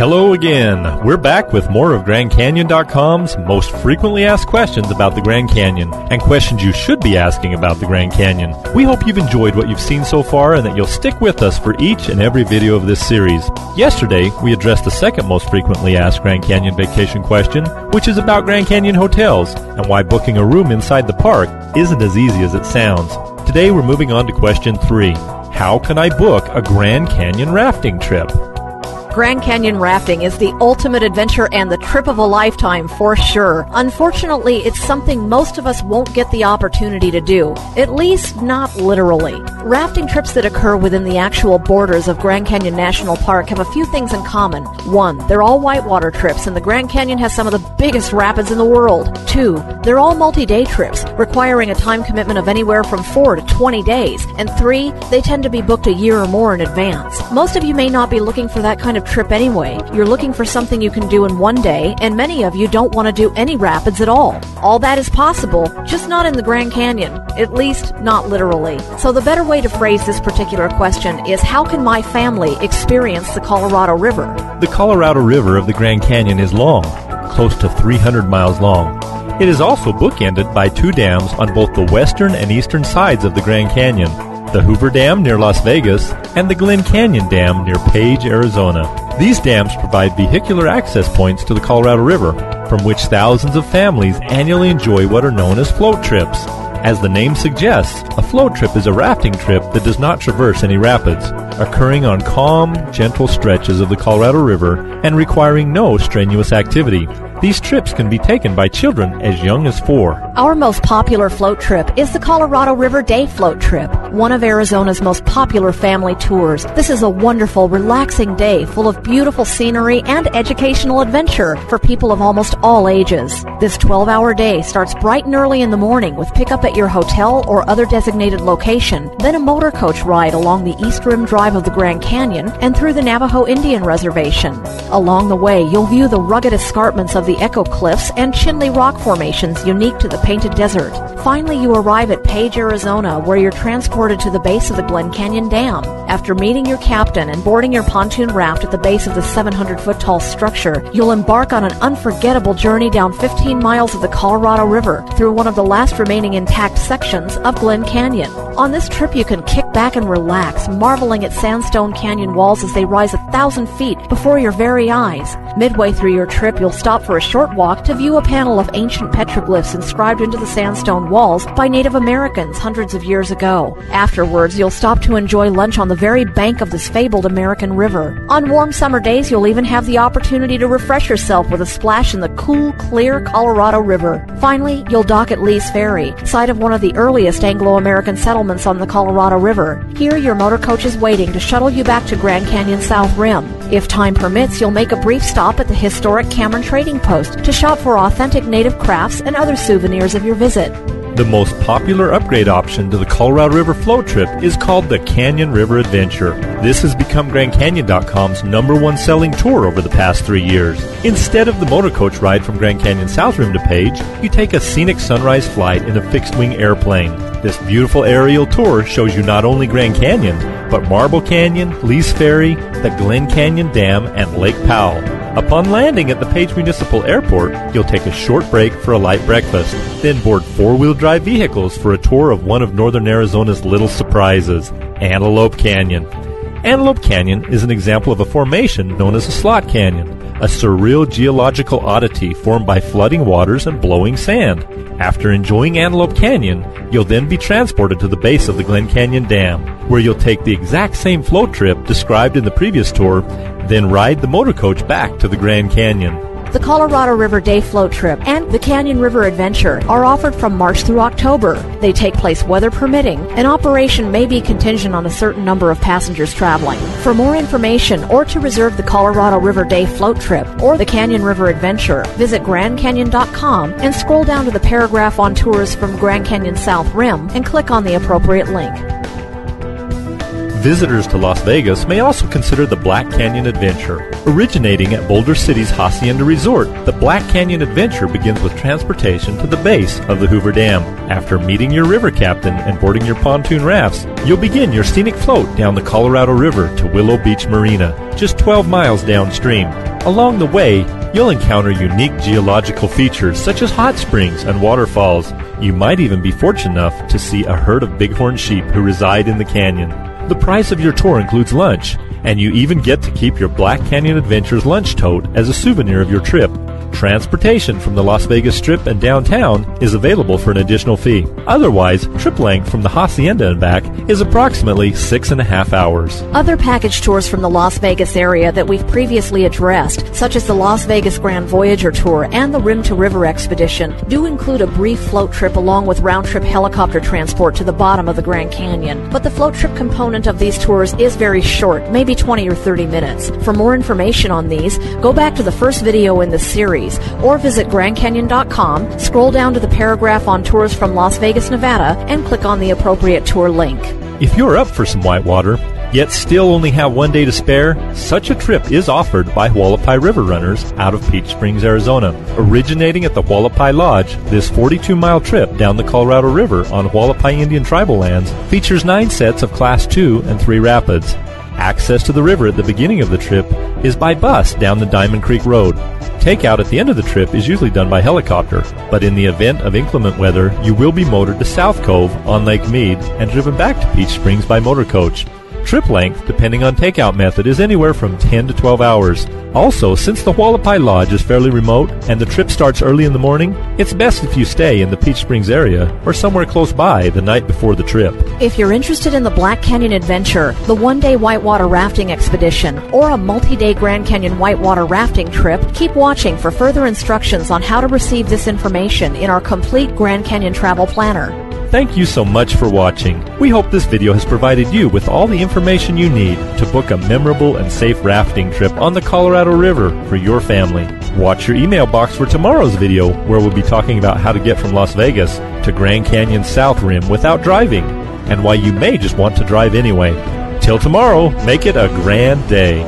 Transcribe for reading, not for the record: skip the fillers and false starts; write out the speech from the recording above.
Hello again. We're back with more of GrandCanyon.com's most frequently asked questions about the Grand Canyon and questions you should be asking about the Grand Canyon. We hope you've enjoyed what you've seen so far and that you'll stick with us for each and every video of this series. Yesterday, we addressed the second most frequently asked Grand Canyon vacation question, which is about Grand Canyon hotels and why booking a room inside the park isn't as easy as it sounds. Today, we're moving on to question 3. How can I book a Grand Canyon rafting trip? Grand Canyon rafting is the ultimate adventure and the trip of a lifetime for sure. Unfortunately, it's something most of us won't get the opportunity to do, at least not literally. Rafting trips that occur within the actual borders of Grand Canyon National Park have a few things in common. 1, they're all whitewater trips, and the Grand Canyon has some of the biggest rapids in the world. 2, they're all multi-day trips, requiring a time commitment of anywhere from 4 to 20 days. And 3, they tend to be booked a year or more in advance. Most of you may not be looking for that kind of trip anyway. You're looking for something you can do in one day, and many of you don't want to do any rapids at all. All that is possible, just not in the Grand Canyon, at least not literally. So the better way to phrase this particular question is, how can my family experience the Colorado River? The Colorado River of the Grand Canyon is long, close to 300 miles long. It is also bookended by 2 dams on both the western and eastern sides of the Grand Canyon, the Hoover Dam near Las Vegas and the Glen Canyon Dam near Page, Arizona. These dams provide vehicular access points to the Colorado River, from which thousands of families annually enjoy what are known as float trips. As the name suggests, a float trip is a rafting trip that does not traverse any rapids, occurring on calm, gentle stretches of the Colorado River and requiring no strenuous activity. These trips can be taken by children as young as 4. Our most popular float trip is the Colorado River Day Float Trip, one of Arizona's most popular family tours. This is a wonderful, relaxing day full of beautiful scenery and educational adventure for people of almost all ages. This 12-hour day starts bright and early in the morning with pickup at your hotel or other designated location, then a motor coach ride along the East Rim Drive of the Grand Canyon and through the Navajo Indian Reservation. Along the way, you'll view the rugged escarpments of the Echo Cliffs and Chinle rock formations unique to the Painted Desert. Finally, you arrive at Page, Arizona, where you're transported to the base of the Glen Canyon Dam. After meeting your captain and boarding your pontoon raft at the base of the 700-foot-tall structure, you'll embark on an unforgettable journey down 15 miles of the Colorado River through one of the last remaining intact sections of Glen Canyon. On this trip, you can kick back and relax, marveling at sandstone canyon walls as they rise 1,000 feet before your very eyes. Midway through your trip, you'll stop for a short walk to view a panel of ancient petroglyphs inscribed into the sandstone walls by Native Americans hundreds of years ago. Afterwards, you'll stop to enjoy lunch on the very bank of this fabled American river. On warm summer days, you'll even have the opportunity to refresh yourself with a splash in the cool, clear Colorado River. Finally, you'll dock at Lee's Ferry, site of one of the earliest Anglo-American settlements on the Colorado River. Here, your motor coach is waiting to shuttle you back to Grand Canyon South Rim. If time permits, you'll make a brief stop at the historic Cameron Trading Post to shop for authentic native crafts and other souvenirs of your visit. The most popular upgrade option to the Colorado River float trip is called the Canyon River Adventure. This has become GrandCanyon.com's #1 selling tour over the past 3 years. Instead of the motor coach ride from Grand Canyon South Rim to Page, you take a scenic sunrise flight in a fixed-wing airplane. This beautiful aerial tour shows you not only Grand Canyon, but Marble Canyon, Lee's Ferry, the Glen Canyon Dam, and Lake Powell. Upon landing at the Page Municipal Airport, you'll take a short break for a light breakfast, then board four-wheel drive vehicles for a tour of one of northern Arizona's little surprises, Antelope Canyon. Antelope Canyon is an example of a formation known as a slot canyon, a surreal geological oddity formed by flooding waters and blowing sand. After enjoying Antelope Canyon, you'll then be transported to the base of the Glen Canyon Dam, where you'll take the exact same float trip described in the previous tour, then ride the motor coach back to the Grand Canyon. The Colorado River Day Float Trip and the Canyon River Adventure are offered from March through October. They take place weather permitting, and operation may be contingent on a certain number of passengers traveling. For more information or to reserve the Colorado River Day Float Trip or the Canyon River Adventure, visit GrandCanyon.com and scroll down to the paragraph on tours from Grand Canyon South Rim and click on the appropriate link. Visitors to Las Vegas may also consider the Black Canyon Adventure. Originating at Boulder City's Hacienda Resort, the Black Canyon Adventure begins with transportation to the base of the Hoover Dam. After meeting your river captain and boarding your pontoon rafts, you'll begin your scenic float down the Colorado River to Willow Beach Marina, just 12 miles downstream. Along the way, you'll encounter unique geological features such as hot springs and waterfalls. You might even be fortunate enough to see a herd of bighorn sheep who reside in the canyon. The price of your tour includes lunch, and you even get to keep your Black Canyon Adventures lunch tote as a souvenir of your trip. Transportation from the Las Vegas Strip and downtown is available for an additional fee. Otherwise, trip length from the Hacienda and back is approximately 6.5 hours. Other package tours from the Las Vegas area that we've previously addressed, such as the Las Vegas Grand Voyager Tour and the Rim to River Expedition, do include a brief float trip along with round-trip helicopter transport to the bottom of the Grand Canyon. But the float trip component of these tours is very short, maybe 20 or 30 minutes. For more information on these, go back to the first video in the series, or visit GrandCanyon.com, scroll down to the paragraph on tours from Las Vegas, Nevada, and click on the appropriate tour link. If you're up for some whitewater, yet still only have one day to spare, such a trip is offered by Hualapai River Runners out of Peach Springs, Arizona. Originating at the Hualapai Lodge, this 42-mile trip down the Colorado River on Hualapai Indian tribal lands features 9 sets of Class 2 and 3 rapids. Access to the river at the beginning of the trip is by bus down the Diamond Creek Road. Takeout at the end of the trip is usually done by helicopter, but in the event of inclement weather, you will be motored to South Cove on Lake Mead and driven back to Peach Springs by motor coach. Trip length, depending on takeout method, is anywhere from 10 to 12 hours. Also, since the Hualapai Lodge is fairly remote and the trip starts early in the morning, it's best if you stay in the Peach Springs area or somewhere close by the night before the trip. If you're interested in the Black Canyon Adventure, the one-day whitewater rafting expedition, or a multi-day Grand Canyon whitewater rafting trip, keep watching for further instructions on how to receive this information in our complete Grand Canyon travel planner. Thank you so much for watching. We hope this video has provided you with all the information you need to book a memorable and safe rafting trip on the Colorado River for your family. Watch your email box for tomorrow's video, where we'll be talking about how to get from Las Vegas to Grand Canyon's South Rim without driving, and why you may just want to drive anyway. Till tomorrow, make it a grand day.